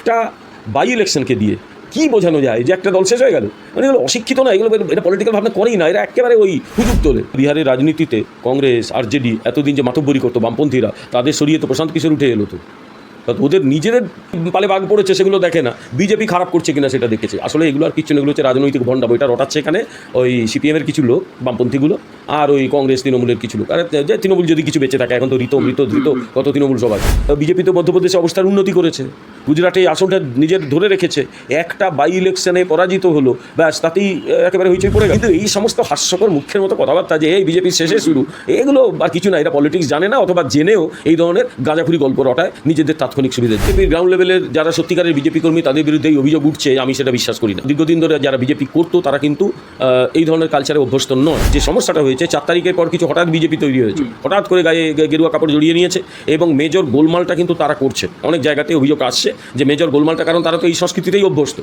একটা বাই ইলেকশনকে দিয়ে কি বোঝানো যায় যে একটা দল শেষ হয়ে গেল? মানে এগুলো অশিক্ষিত না, এগুলো এটা পলিটিক্যাল ভাবনা করেই না, এরা একেবারে ওই হুজুগ তোলে। বিহারের রাজনীতিতে কংগ্রেস আরজেডি এতদিন যে মাতব্বরি করতো বামপন্থীরা, তাদের সরিয়ে তো প্রশান্ত কিশোর উঠে এলো। তো ওদের নিজেদের পালে বাঘ পড়েছে সেগুলো দেখে না, বিজেপি খারাপ করছে কিনা সেটা দেখেছে। আসলে এগুলো আর কিছু না, এগুলো হচ্ছে রাজনৈতিক ভণ্ডামি। এটা রটাচ্ছে এখানে ওই সিপিএমের কিছু লোক, বামপন্থীগুলো, আর ওই কংগ্রেস তৃণমূলের কিছু লোক। আর যে তৃণমূল যদি কিছু বেঁচে থাকে, এখন তো মৃত কত তৃণমূল সবাই। বিজেপি তো মধ্যপ্রদেশে অবস্থার উন্নতি করেছে, গুজরাটে এই আসনটা নিজের ধরে রেখেছে, একটা বাই ইলেকশনে পরাজিত হলো, ব্যাস তাতেই একেবারে হইচই পড়ে গেল। কিন্তু এই সমস্ত হাস্যকর মুখের মতো কথাবার্তা যে এই বিজেপির শেষে শুরু, এগুলো আর কিছু না, এটা পলিটিক্স জানে না, অথবা জেনেও এই ধরনের গাঁজাখুরি গল্প রটায় নিজেদের তাৎক্ষণিক সুবিধা। বিজেপির গ্রাউন্ড লেভেলের যারা সত্যিকারের বিজেপি কর্মী, তাদের বিরুদ্ধে এই অভিযোগ উঠছে, আমি সেটা বিশ্বাস করি না। দীর্ঘদিন ধরে যারা বিজেপি করতো তারা কিন্তু এই ধরনের কালচারে অভ্যস্ত নয়। যে সমস্যাটা হয়েছে 4 তারিখের পর কিছু হঠাৎ বিজেপি তৈরি হয়েছে, হঠাৎ করে গায়ে গেরুয়া কাপড় জড়িয়ে নিয়েছে, এবং মেজর গোলমালটা কিন্তু তারা করছে। অনেক জায়গাতে অভিযোগ আসছে যে মেজর গোলমালটা, কারণ তারা তো এই সংস্কৃতিতেই অভ্যস্ত,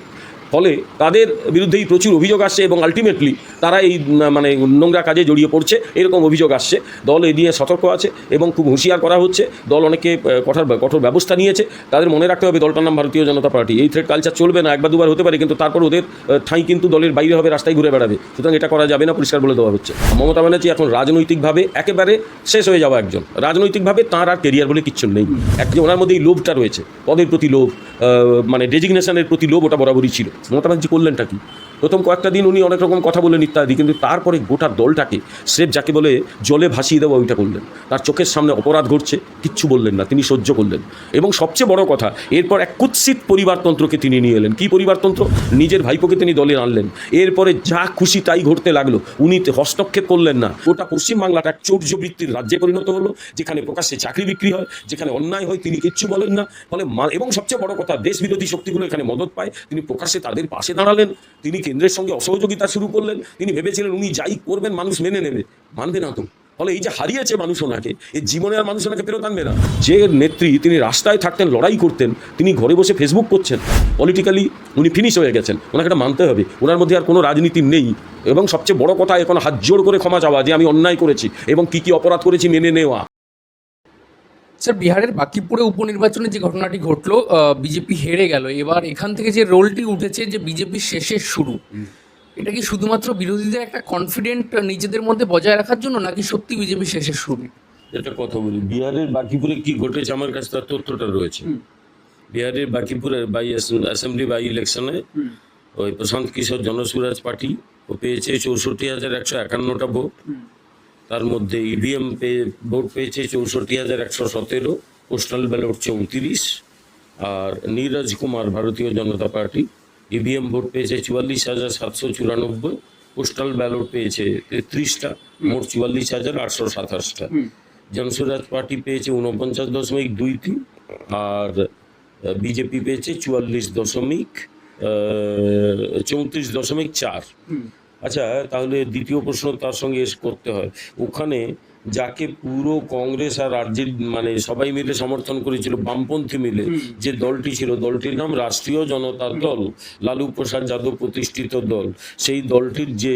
ফলে তাদের বিরুদ্ধেই প্রচুর অভিযোগ আসছে, এবং আলটিমেটলি তারা এই মানে নোংরা কাজে জড়িয়ে পড়ছে, এরকম অভিযোগ আসছে। দল এ নিয়ে সতর্ক আছে এবং খুব হুঁশিয়ার করা হচ্ছে। দল অনেকে কঠোর ব্যবস্থা নিয়েছে। তাদের মনে রাখতে হবে দলটার নাম ভারতীয় জনতা পার্টি। এই থ্রেড কালচার চলবে না, একবার দুবার হতে পারে, কিন্তু তারপর ওদের ঠাঁই কিন্তু দলের বাইরে হবে, রাস্তায় ঘুরে বেড়াবে। সুতরাং এটা করা যাবে না, পরিষ্কার বলে দেওয়া হচ্ছে। মমতা ব্যানার্জি এখন রাজনৈতিকভাবে একেবারে শেষ হয়ে যাওয়া একজন। রাজনৈতিকভাবে তাঁর আর কেরিয়ার বলে কিচ্ছু নেই। একজন ওনার মধ্যে এই লোভটা রয়েছে, পদের প্রতি লোভ, মানে ডেজিগনেশনের প্রতি লোভ, ওটা বরাবরই ছিল। মমতা ব্যানার্জি করলেনটা কি? প্রথম কয়েকটা দিন উনি অনেক রকম কথা বলেন ইত্যাদি, কিন্তু তারপরে গোটা দলটাকে স্রেফ যাকে বলে জলে ভাসিয়ে দেওয়া, ওইটা করলেন। তার চোখের সামনে অপরাধ ঘটছে, কিচ্ছু বললেন না, তিনি সহ্য করলেন। এবং সবচেয়ে বড় কথা, এরপর এক কুৎসিত পরিবারতন্ত্রকে তিনি নিয়ে এলেন। কী পরিবারতন্ত্র? নিজের ভাইপোকে তিনি দলে আনলেন। এরপরে যা খুশি তাই ঘটতে লাগলো, উনি হস্তক্ষেপ করলেন না। গোটা পশ্চিমবাংলাটা এক চৌর্যবৃত্তির রাজ্যে পরিণত হলো, যেখানে প্রকাশ্যে চাকরি বিক্রি হয়, যেখানে অন্যায় হয় তিনি কিচ্ছু বলেন না। ফলে এবং সবচেয়ে বড় কথা, দেশ বিরোধী শক্তিগুলো এখানে মদত পায়, তিনি প্রকাশ্যে তাদের পাশে দাঁড়ালেন। তিনি কেন্দ্রের সঙ্গে অসহযোগিতা শুরু করলেন। তিনি ভেবেছিলেন উনি যাই করবেন মানুষ মেনে নেবে, মানবে না তো। ফলে এই যে হারিয়েছে মানুষ ওনাকে, এই জীবনে আর মানুষ ওনাকে ফেরত আনবে না। যে নেত্রী, তিনি রাস্তায় থাকতেন, লড়াই করতেন, তিনি ঘরে বসে ফেসবুক করছেন। পলিটিক্যালি উনি ফিনিশ হয়ে গেছেন, ওনাকে এটা মানতে হবে। ওনার মধ্যে আর কোনো রাজনীতি নেই। এবং সবচেয়ে বড় কথা, এখন হাত জোড় করে ক্ষমা চাওয়া যে আমি অন্যায় করেছি এবং কী অপরাধ করেছি মেনে নেওয়া। স্যার, বিহারের বাকিপুরে উপনির্বাচনে যে ঘটনাটি ঘটলো, বিজেপি হেরে গেল। এবার এখান থেকে যে রোলটি উঠেছে যে বিজেপির শেষের শুরু, এটা কি শুধুমাত্র বিরোধীদের একটা কনফিডেন্ট নিজেদের মধ্যে বজায় রাখার জন্য, নাকি সত্যি বিজেপি শেষের শুরু? একটা কথা বলি, বিহারের বাকিপুরে কি ঘটেছে আমার কাছে তার তথ্যটা রয়েছে। বিহারের বাকিপুরের অ্যাসেম্বলি বাই ইলেকশনে ওই প্রশান্ত কিশোর জনসুরাজ পার্টি ও পেয়েছে 64,151টা ভোট। তার মধ্যে ইভিএম ভোট পেয়েছে 64,117, পোস্টাল ব্যালট 34। আর নীরজ কুমার ভারতীয় জনতা পার্টি ইভিএম ভোট পেয়েছে 44,794, পোস্টাল ব্যালট পেয়েছে 33টা, মোট 44,827টা। জনসুরাজ পার্টি পেয়েছে 49.23, আর বিজেপি পেয়েছে 34.4। আচ্ছা, তাহলে দ্বিতীয় প্রশ্ন তার সঙ্গে করতে হয়, ওখানে যাকে পুরো কংগ্রেস আর রাজ্যের মানে সবাই মিলে সমর্থন করেছিল, বামপন্থী মিলে যে দলটি ছিল, দলটির নাম রাষ্ট্রীয় জনতা দল, লালু প্রসাদ যাদব প্রতিষ্ঠিত দল। সেই দলটির যে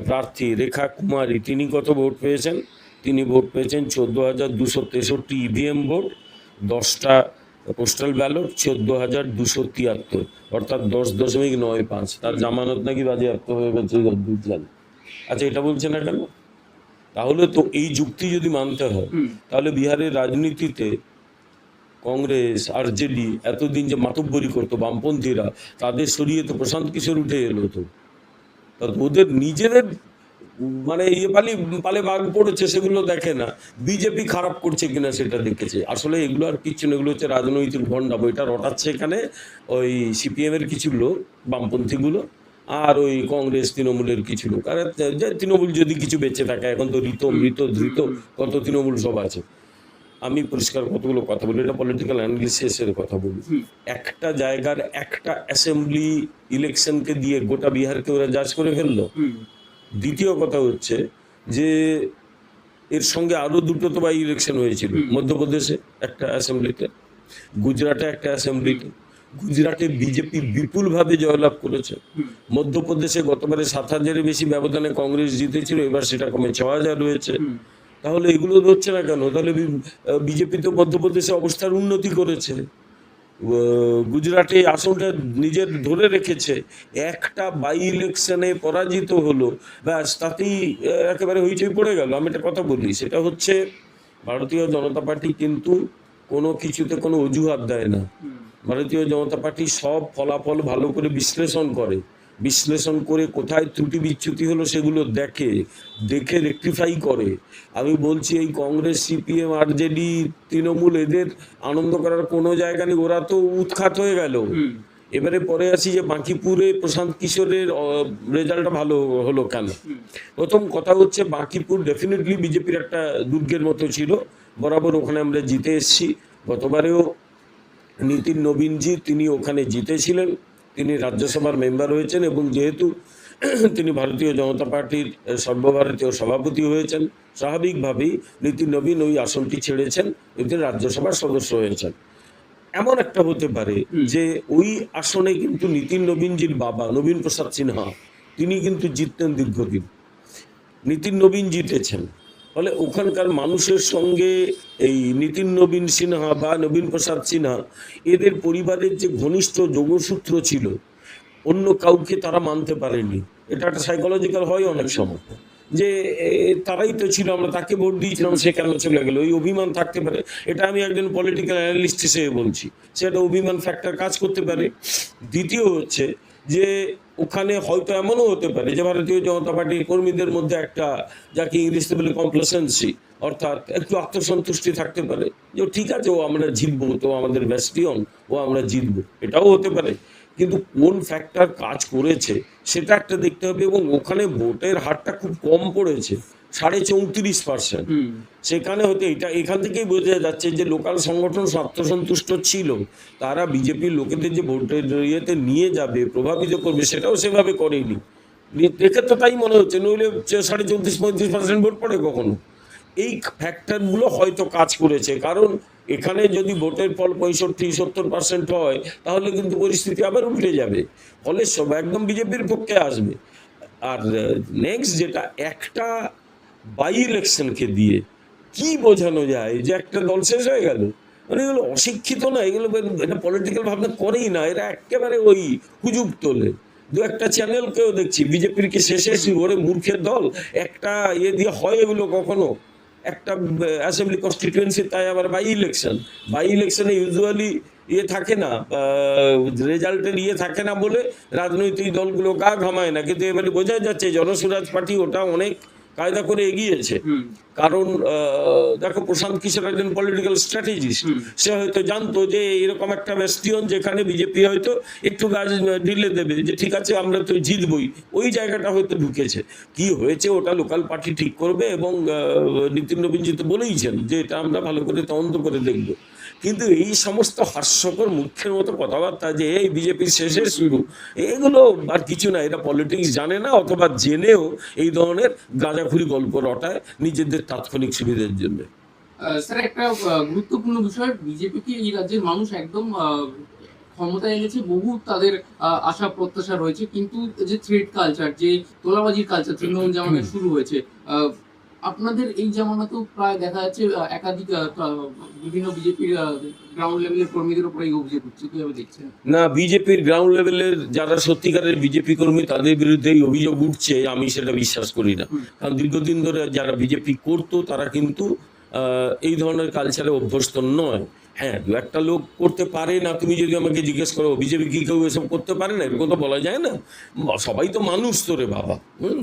প্রার্থী রেখা কুমারী, তিনি কত ভোট পেয়েছেন? তিনি ভোট পেয়েছেন 14,263 ইভিএম ভোট, 10টা পোস্টাল ব্যালট, 14,273, অর্থাৎ 10.95। তার জামানত নাকি বাজেয়াপ্ত হয়ে গেছে, বুঝলেন? আচ্ছা, এটা বলছে না কেন? তাহলে তো এই যুক্তি যদি মানতে হয়, তাহলে বিহারের রাজনীতিতে কংগ্রেস আরজেডি এতদিন যে মাতব্বরি করতো বামপন্থীরা, তাদের সরিয়ে তো প্রশান্ত কিশোর উঠে এলো। তো ওদের নিজেদের মানে পালে বাঘ পড়েছে, সেগুলো দেখে না, বিজেপি খারাপ করছে কিনা সেটা দেখেছে। আসলে এগুলো আর কিচ্ছু না, এগুলো হচ্ছে রাজনৈতিক ভণ্ডা। বইটা রটাচ্ছে এখানে ওই সিপিএমের কিছু লোক, বামপন্থীগুলো, আর ওই কংগ্রেস তৃণমূলের কিছু লোক। আর তৃণমূল যদি কিছু বেঁচে থাকে, এখন তো মৃত কত তৃণমূল সব আছে। আমি পরিষ্কার কতগুলো কথা বলি, এটা পলিটিক্যাল অ্যানালিসিসের কথা বলি। একটা জায়গার একটা অ্যাসেম্বলি ইলেকশনকে দিয়ে গোটা বিহারকে ওরা জাজ করে ফেললো। দ্বিতীয় কথা হচ্ছে যে এর সঙ্গে আরো দুটো তো বাই ইলেকশন হয়েছিল, মধ্যপ্রদেশে একটা অ্যাসেম্বলিতে, গুজরাটে একটা অ্যাসেম্বলিতে। গুজরাটে বিজেপি বিপুলভাবে জয়লাভ করেছে। মধ্যপ্রদেশে গতবারে 7,000-এর বেশি ব্যবধানে কংগ্রেস জিতেছিল, এবার সেটা কমে 6,000 হয়েছে। তাহলে এগুলো হচ্ছে না কেন? তাহলে বিজেপি তো মধ্যপ্রদেশে অবস্থার উন্নতি করেছে। গুজরাটে আসনটা নিজের ধরে রেখেছে, একটা বাই ইলেকশনে পরাজিত হলো, ব্যাস তাতেই একেবারে হইচই পড়ে গেল। আমি একটা কথা বলি, সেটা হচ্ছে ভারতীয় জনতা পার্টি কিন্তু কোনো কিছুতে কোনো অজুহাত দেয় না। ভারতীয় জনতা পার্টি সব ফলাফল ভালো করে বিশ্লেষণ করে কোথায় ত্রুটি বিচ্যুতি হলো সেগুলো দেখে রেকটিফাই করে। আমি বলছি এই কংগ্রেস, সিপিএম, আরজেডি, তৃণমূল এদের আনন্দ করার কোনো জায়গা নেই, ওরা তো উৎখাত হয়ে গেল। এবারে পরে আসি যে বাঁকিপুরে প্রশান্ত কিশোরের রেজাল্টটা ভালো হলো কেন। প্রথম কথা হচ্ছে বাঁকিপুর ডেফিনেটলি বিজেপির একটা দুর্গের মতো ছিল, বরাবর ওখানে আমরা জিতে এসেছি। গতবারেও নিতিন নবীনজি তিনি ওখানে জিতেছিলেন, তিনি রাজ্যসভার মেম্বার হয়েছেন এবং যেহেতু তিনি ভারতীয় জনতা পার্টির সর্বভারতীয় সভাপতি হয়েছেন, স্বাভাবিকভাবেই নিতিন নবীন ওই আসনটি ছেড়েছেন, তিনি রাজ্যসভার সদস্য হয়েছেন। এমন একটা হতে পারে যে ওই আসনে কিন্তু নিতিন নবীনজির বাবা নবীন প্রসাদ সিনহা তিনি কিন্তু জিততেন দীর্ঘদিন, নিতিন নবীন জিতেছেন। ফলে ওখানকার মানুষের সঙ্গে এই নিতিন নবীন সিনহা বা নবীন প্রসাদ সিনহা এদের পরিবারের যে ঘনিষ্ঠ যোগসূত্র ছিল, অন্য কাউকে তারা মানতে পারেনি। এটা একটা সাইকোলজিক্যাল হয় অনেক সময়, যে তারাই তো ছিল, আমরা তাকে ভোট দিয়েছিলাম, সে কেন চলে গেল, ওই অভিমান থাকতে পারে। এটা আমি একজন পলিটিক্যাল অ্যানালিস্ট হিসেবে বলছি, সেটা অভিমান ফ্যাক্টর কাজ করতে পারে। দ্বিতীয় হচ্ছে যে ওখানে হয়তো এমনও হতে পারে যে ভারতীয় জনতা পার্টির কর্মীদের মধ্যে একটা, যাকে ইংলিশে বলে কমপ্লেসেন্সি, অর্থাৎ একটু আত্মসন্তুষ্টি থাকতে পারে যে ঠিক আছে, ও আমরা জিতবো, তো আমাদের ব্যাস্টিয়ন, ও আমরা জিতবো, এটাও হতে পারে। কিন্তু কোন ফ্যাক্টর কাজ করেছে সেটা একটা দেখতে হবে। এবং ওখানে ভোটের হারটা খুব কম পড়েছে, 34.5%। সেখানে হতে এখান থেকেই বোঝা যাচ্ছে যে লোকাল সংগঠন আত্মসন্তুষ্ট ছিল, তারা বিজেপির লোকেদের যে ভোটের ইয়েতে নিয়ে যাবে, প্রভাবিত করবে, সেটাও সেভাবে করেনি। দেখে তো তাই মনে হচ্ছে, নইলে 34-35% ভোট পড়ে কখনো। এই ফ্যাক্টরগুলো হয়তো কাজ করেছে, কারণ এখানে যদি ভোটের ফল 65-70% হয় তাহলে কিন্তু পরিস্থিতি আবার উল্টে যাবে, ফলে সব একদম বিজেপির পক্ষে আসবে। আর নেক্সট যেটা, একটা বাই ইলেকশনকে দিয়ে কি বোঝানো যায় যে একটা দল শেষ হয়ে গেল, মানে এগুলো অশিক্ষিত না, এগুলো এটা পলিটিক্যাল ভাবনা করেই না, এরা একেবারে ওই হুজুগ তোলে। দু একটা চ্যানেলকেও দেখছি বিজেপির কি শেষে ওরে মূর্খের দল, একটা ইয়ে দিয়ে হয় এগুলো কখনো, একটা অ্যাসেম্বলি কনস্টিটিউয়েন্সি, তাই আবার বাই ইলেকশনে ইউজুয়ালি ইয়ে থাকে না, রেজাল্টের ইয়ে থাকে না বলে রাজনৈতিক দলগুলো গা ঘামায় না। কিন্তু এবারে বোঝা যাচ্ছে জনসুরাজ পার্টি ওটা অনেক কায়দা করে এগিয়েছে। কারণ দেখো, প্রশান্ত কিশোর একজন পলিটিক্যাল স্ট্র্যাটেজিস্ট, সে হয়তো জানতো যে এরকম একটা ব্যাস্টিয়ন যেখানে বিজেপি হয়তো একটু গাছ ঢিলে দেবে, যে ঠিক আছে আমরা তো জিতবই, ওই জায়গাটা হয়তো ঢুকেছে। কি হয়েছে ওটা লোকাল পার্টি ঠিক করবে, এবং নিতিন নবীনজি তো বলেইছেন যে এটা আমরা ভালো করে তদন্ত করে দেখব। কিন্তু এই সমস্ত হাস্যকর মূর্খের মতো কথাবার্তা যে এই বিজেপির শেষে শুরু, এগুলো আর কিছু না, এরা পলিটিক্স জানে না, অথবা জেনেও এই ধরনের গাঁজাখুরি গল্প রটায় নিজেদের তাৎক্ষণিক সুবিধার জন্য। স্যার, একটা গুরুত্বপূর্ণ বিষয়, বিজেপিকে এই রাজ্যের মানুষ একদম ক্ষমতায় এনেছে, বহু তাদের আশা প্রত্যাশা রয়েছে, কিন্তু যে থ্রেড কালচার, যে তোলাবাজির কালচার তৃণমূল জামানায় শুরু হয়েছে, আপনাদের এই জামানাতেও প্রায় দেখা যাচ্ছে একাধিক বিভিন্ন বিজেপির গ্রাউন্ড লেভেলের কর্মীদের উপর এই অভিযোগ হচ্ছে, কিভাবে দেখছেন? না, বিজেপির গ্রাউন্ড লেভেলের যারা সত্যিকারের বিজেপি কর্মী তাদের বিরুদ্ধে এই অভিযোগ উঠছে, আমি সেটা বিশ্বাস করি না। কারণ দীর্ঘদিন ধরে যারা বিজেপি করতো তারা কিন্তু এই ধরনের কালচারে অভ্যস্ত নয়। হ্যাঁ, দু একটা লোক করতে পারে না, তুমি যদি আমাকে জিজ্ঞেস করো বিজেপি কি কেউ এসব করতে পারে না, এরকম তো বলা যায় না, সবাই তো মানুষ তো রে বাবা।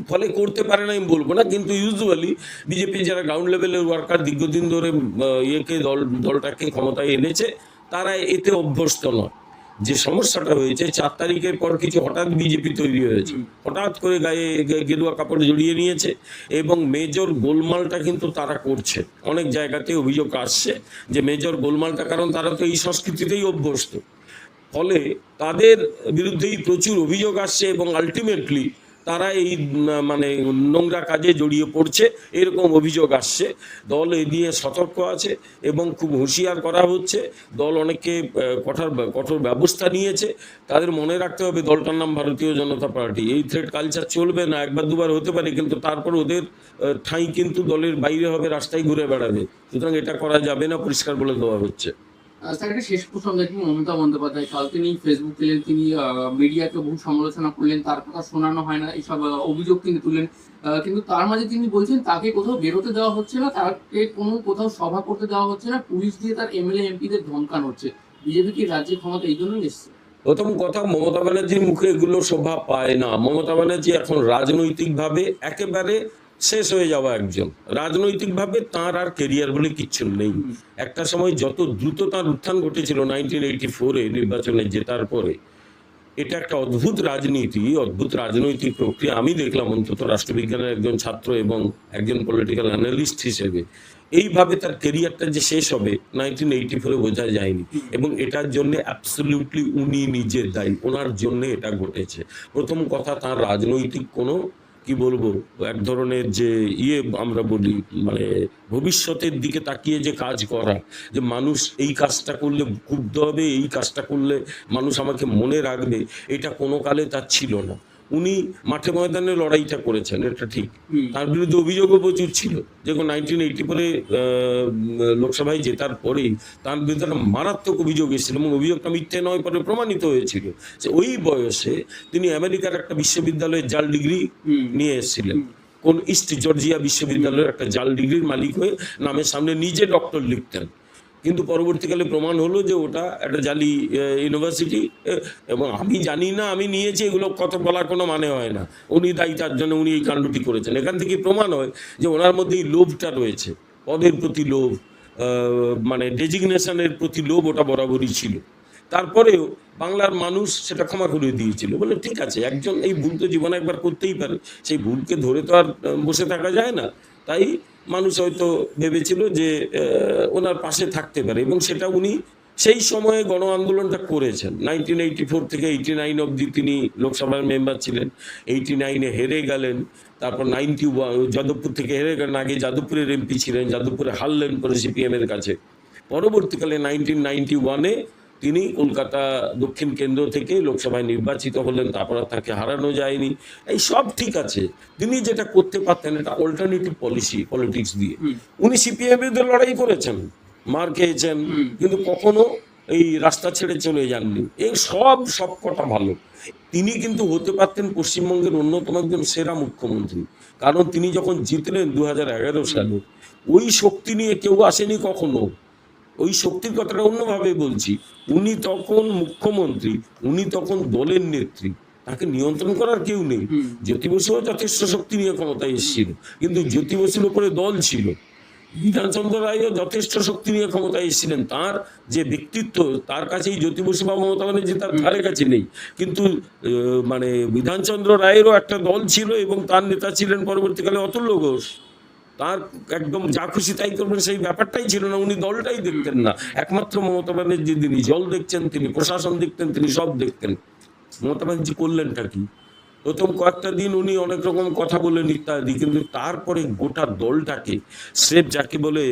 ফলে করতে পারে না আমি বলবো না, কিন্তু ইউজুয়ালি বিজেপি যারা গ্রাউন্ড লেভেলের ওয়ার্কার দীর্ঘদিন ধরে দলটাকে ক্ষমতায় এনেছে, তারা এতে অভ্যস্ত নয়। যে সমস্যাটা হয়েছে 4 তারিখের পর কিছু হঠাৎ বিজেপি তৈরি হয়েছে, হঠাৎ করে গায়ে গেরুয়া কাপড় জড়িয়ে নিয়েছে, এবং মেজর গোলমালটা কিন্তু তারা করছে। অনেক জায়গাতে অভিযোগ আসছে যে মেজর গোলমালটা, কারণ তারা তো এই সংস্কৃতিতেই অভ্যস্ত, ফলে তাদের বিরুদ্ধেই প্রচুর অভিযোগ আসছে, এবং আলটিমেটলি তারা এই মানে নোংরা কাজে জড়িয়ে পড়ছে, এরকম অভিযোগ আসছে। দল এ নিয়ে সতর্ক আছে এবং খুব হুঁশিয়ার করা হচ্ছে। দল অনেকে কঠোর ব্যবস্থা নিয়েছে। তাদের মনে রাখতে হবে দলটার নাম ভারতীয় জনতা পার্টি। এই থ্রেড কালচার চলবে না, একবার দুবার হতে পারে, কিন্তু তারপর ওদের ঠাঁই কিন্তু দলের বাইরে হবে, রাস্তায় ঘুরে বেড়াবে। সুতরাং এটা করা যাবে না, পরিষ্কার বলে দেওয়া হচ্ছে। স্যার একটা শেষ প্রসঙ্গ কি, মমতা বন্দ্যোপাধ্যায় কাল তিনি ফেসবুক দিলেন, তিনি মিডিয়াকে বহু সমালোচনা করলেন, তার কথা শোনানো হয় না, এইসব অভিযোগ তিনি তুললেন। কিন্তু তার মাঝে তিনি বলছেন তাকে কোথাও বেরোতে দেওয়া হচ্ছে না, তাকে কোনো কোথাও সভা করতে দেওয়া হচ্ছে না, পুলিশ দিয়ে তার এমএলএ এমপিদের ধমকানো হচ্ছে। বিজেপি কি রাজ্যে ক্ষমতা এই জন্যই এসছে? প্রথম কথা, মমতা ব্যানার্জির মুখে এগুলো শোভা পায় না। মমতা ব্যানার্জি এখন রাজনৈতিকভাবে একেবারে শেষ হয়ে যাওয়া একজন। রাজনৈতিকভাবে তার আর কেরিয়ার বলে কিচ্ছু নেই। একটা সময় যত দ্রুত তার উত্থান ঘটেছিল 1984-এ নির্বাচনে জেতার পরে, এটা একটা অদ্ভুত রাজনীতি, অদ্ভুত রাজনৈতিক প্রক্রিয়া আমি দেখলাম অন্তত রাষ্ট্রবিজ্ঞানের একজন ছাত্র এবং একজন পলিটিক্যাল অ্যানালিস্ট হিসেবে। এইভাবে তার কেরিয়ারটা যে শেষ হবে 1984-এ বোঝা যায়নি, এবং এটার জন্য অ্যাবসলিউটলি উনি নিজের দায়ী, ওনার জন্য এটা ঘটেছে। প্রথম কথা, তার রাজনৈতিক কোনো কি বলবো এক ধরনের যে আমরা বলি মানে ভবিষ্যতের দিকে তাকিয়ে যে কাজ করা, যে মানুষ এই কাজটা করলে ক্ষুব্ধ হবে, এই কাজটা করলে মানুষ আমাকে মনে রাখবে, এটা কোনো কালে তার ছিল না। উনি মাঠে ময়দানে লড়াইটা করেছেন, এটা ঠিক। তার বিরুদ্ধে অভিযোগও প্রচুর ছিল। যখন 1984-এ লোকসভায় জেতার পরেই তার বিরুদ্ধে একটা মারাত্মক অভিযোগ এসেছিল, এবং অভিযোগটা মিথ্যে নয় পরে প্রমাণিত হয়েছিল। যে ওই বয়সে তিনি আমেরিকার একটা বিশ্ববিদ্যালয়ের জাল ডিগ্রি নিয়ে এসেছিলেন, কোন ইস্ট জর্জিয়া বিশ্ববিদ্যালয়ের একটা জাল ডিগ্রির মালিক হয়ে নামের সামনে নিজে ডক্টর লিখতেন। কিন্তু পরবর্তীকালে প্রমাণ হলো যে ওটা একটা জালি ইউনিভার্সিটি, এবং আমি জানি না, আমি নিয়েছি, এগুলো কত বলার কোনো মানে হয় না। উনি দায়ী, তার জন্য উনি এই কাণ্ডটি করেছেন। এখান থেকে প্রমাণ হয় যে ওনার মধ্যে এই লোভটা রয়েছে, পদের প্রতি লোভ, মানে ডেজিগনেশনের প্রতি লোভ, ওটা বরাবরই ছিল। তারপরেও বাংলার মানুষ সেটা ক্ষমা করে দিয়েছিল, বলে ঠিক আছে, একজন এই ভুল তো জীবনে একবার করতেই পারে, সেই ভুলকে ধরে তো আর বসে থাকা যায় না। তাই মানুষ হয়তো ভেবেছিল যে ওনার পাশে থাকতে পারে, এবং সেটা উনি সেই সময়ে গণ আন্দোলনটা করেছেন। 1984 থেকে 89 অবধি তিনি লোকসভার মেম্বার ছিলেন। 89-এ হেরে গেলেন, তারপর 91 যাদবপুর থেকে হেরে গেলেন, আগে যাদবপুরের এমপি ছিলেন, যাদবপুরে হারলেন পরে সিপিএমের কাছে। পরবর্তীকালে 1991-এ তিনি কলকাতা দক্ষিণ কেন্দ্র থেকে লোকসভায় নির্বাচিত হলেন, তারপর তাকে হারানো যায়নি। এই সব ঠিক আছে, তিনি যেটা করতে পারতেন এটা অল্টারনেটিভ পলিটিক্স দিয়ে। উনি সিপিএম এর লড়াই করেছেন, মার খেয়েছেন, কিন্তু কখনো এই রাস্তা ছেড়ে চলে যাননি। এই সব কটা ভালো। তিনি কিন্তু হতে পারতেন পশ্চিমবঙ্গের অন্যতম একজন সেরা মুখ্যমন্ত্রী, কারণ তিনি যখন জিতলেন 2011 সালে, ওই শক্তি নিয়ে কেউ আসেনি কখনো। ওই শক্তির কথাটা অন্যভাবে বলছি, উনি তখন মুখ্যমন্ত্রী, উনি তখন দলের নেত্রী, তাকে নিয়ন্ত্রণ করার কেউ নেই। জ্যোতি বসুও যথেষ্ট শক্তি নিয়ে ক্ষমতায় এসেছিল, কিন্তু জ্যোতি বসুর উপরে দল ছিল। বিধানচন্দ্র রায়ও যথেষ্ট শক্তি নিয়ে ক্ষমতায় এসেছিলেন, তার যে ব্যক্তিত্ব, তার কাছেই জ্যোতি বসু বা মমতা ব্যানার্জি তার ধারে কাছে নেই। কিন্তু মানে বিধানচন্দ্র রায়েরও একটা দল ছিল, এবং তার নেতা ছিলেন পরবর্তীকালে অতুল্য ঘোষ। তার একদম যা খুশি তাই করবেন সেই ব্যাপারটাই ছিল না, উনি দলটাই দেখতেন না। একমাত্র মমতা ব্যানার্জি তিনি জল দেখছেন, তিনি প্রশাসন দেখতেন, তিনি সব দেখতেন। মমতা ব্যানার্জি করলেনটা কি? প্রথম কয়েকটা দিন উনি অনেক রকম কথা বলেন ইত্যাদি, কিন্তু তারপরে গোটা দলটাকে স্রেফ যাকে বলে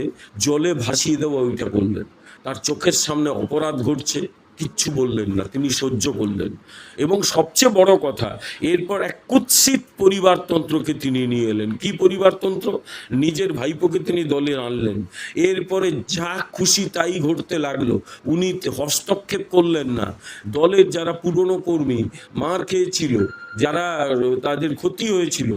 জলে ভাসিয়ে দেওয়া ওইটা করলেন। তার চোখের সামনে অপরাধ ঘটছে, কিচ্ছু বললেন না, তিনি সহ্য করলেন। এবং সবচেয়ে বড় কথা, এরপর এক কুৎসিত পরিবারতন্ত্রকে তিনি নিয়ে এলেন। কি পরিবারতন্ত্র? নিজের ভাইপোকে তিনি দলে আনলেন। এরপরে যা খুশি তাই ঘটতে লাগলো, উনি হস্তক্ষেপ করলেন না। দলের যারা পুরনো কর্মী মার খেয়েছিল, যারা তাদের ক্ষতি হয়েছিল,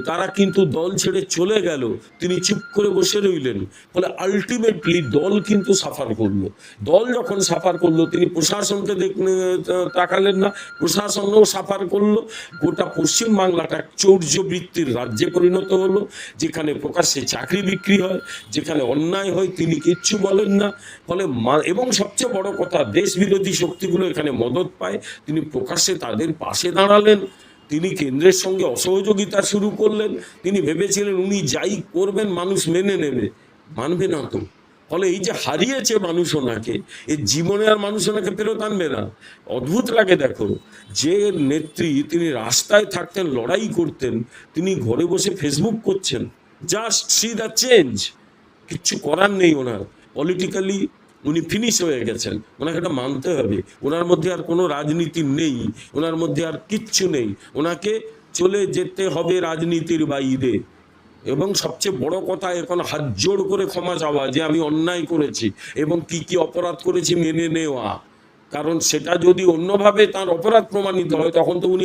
তারা কিন্তু দল ছেড়ে চলে গেল, তিনি চুপ করে বসে রইলেন। ফলে আলটিমেটলি দল কিন্তু সাফার করলো। দল যখন সাফার করলো, তিনি প্রশাসনকে তাকালেন না, প্রশাসনও সাফার করলো। গোটা পশ্চিমবাংলাটা চৌর্যবৃত্তির রাজ্যে পরিণত হলো, যেখানে প্রকাশ্যে চাকরি বিক্রি হয়, যেখানে অন্যায় হয় তিনি কিচ্ছু বলেন না। ফলে এবং সবচেয়ে বড় কথা, দেশ বিরোধী শক্তিগুলো এখানে মদত পায়, তিনি প্রকাশ্যে তাদের পাশে দাঁড়ালেন। তিনি কেন্দ্রের সঙ্গে অসহযোগিতা শুরু করলেন। তিনি ভেবেছিলেন উনি যাই করবেন মানুষ মেনে নেবে, মানবে না তো। ফলে এই যে হারিয়েছে মানুষ ওনাকে, এই জীবনে আর মানুষ ওনাকে ফেরত আনবে না। অদ্ভুত লাগে, দেখো, যে নেত্রী তিনি রাস্তায় থাকতেন, লড়াই করতেন, তিনি ঘরে বসে ফেসবুক করছেন। Just see the change. কিচ্ছু করার নেই ওনার, পলিটিক্যালি উনি ফিনিশ হয়ে গেছেন, ওনাকে এটা মানতে হবে। ওনার মধ্যে আর কোনো রাজনীতি নেই, ওনার মধ্যে আর কিচ্ছু নেই, ওনাকে চলে যেতে হবে রাজনীতির বাইরে। এবং সবচেয়ে বড় কথা এখন হাত জোড় করে ক্ষমা চাওয়া যে আমি অন্যায় করেছি এবং কি কি অপরাধ করেছি মেনে নেওয়া। কারণ সেটা যদি অন্যভাবে তার অপরাধ প্রমাণিত হয় তখন তো উনি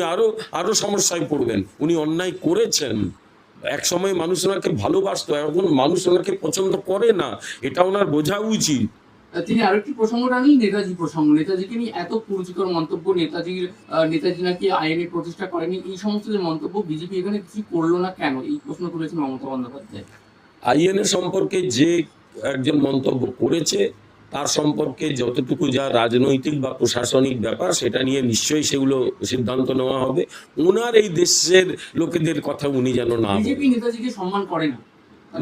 আরো সমস্যায় পড়বেন। উনি অন্যায় করেছেন, এক সময় মানুষ ওনাকে ভালোবাসতো, এখন মানুষ ওনাকে পছন্দ করে না, এটা ওনার বোঝা উচিত। তিনি আরেকটি প্রসঙ্গ টানলেন, নেতাজি প্রসঙ্গ। নেতাজিকে নিয়ে এত কুরুচিকর মন্তব্য, নেতাজি নাকি আইনের প্রতিষ্ঠা করেনি, এই সমস্ত যে মন্তব্য, বিজেপি এখানে কি করলো না কেন, এই প্রশ্ন তুলেছেন মমতা বন্দ্যোপাধ্যায়। আইএনএ সম্পর্কে যে একজন মন্তব্য করেছে তার সম্পর্কে যতটুকু যা রাজনৈতিক বা প্রশাসনিক ব্যাপার সেটা নিয়ে নিশ্চয়ই সেগুলো সিদ্ধান্ত নেওয়া হবে। ওনার এই দেশের লোকেদের কথা উনি যেন না বলেন। বিজেপি নেতাজিকে সম্মান করে না।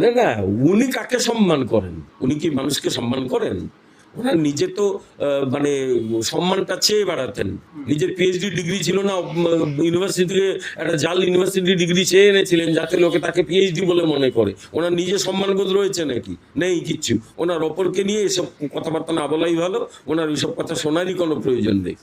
না না, উনি কাকে সম্মান করেন? উনি কি মানুষকে সম্মান করেন? ওনার নিজে তো মানে সম্মানটা চেয়ে বেড়াতেন। নিজের পিএইচডি ডিগ্রি ছিল না, ইউনিভার্সিটি থেকে একটা জাল ইউনিভার্সিটি ডিগ্রি চেয়ে এনেছিলেন যাতে লোকে তাকে পিএইচডি বলে মনে করে। ওনার নিজের সম্মানবোধ রয়েছে নাকি? নেই কিচ্ছু। ওনার অপরকে নিয়ে এসব কথাবার্তা না বলাই ভালো, ওনার ওইসব কথা শোনারই কোনো প্রয়োজন নেই।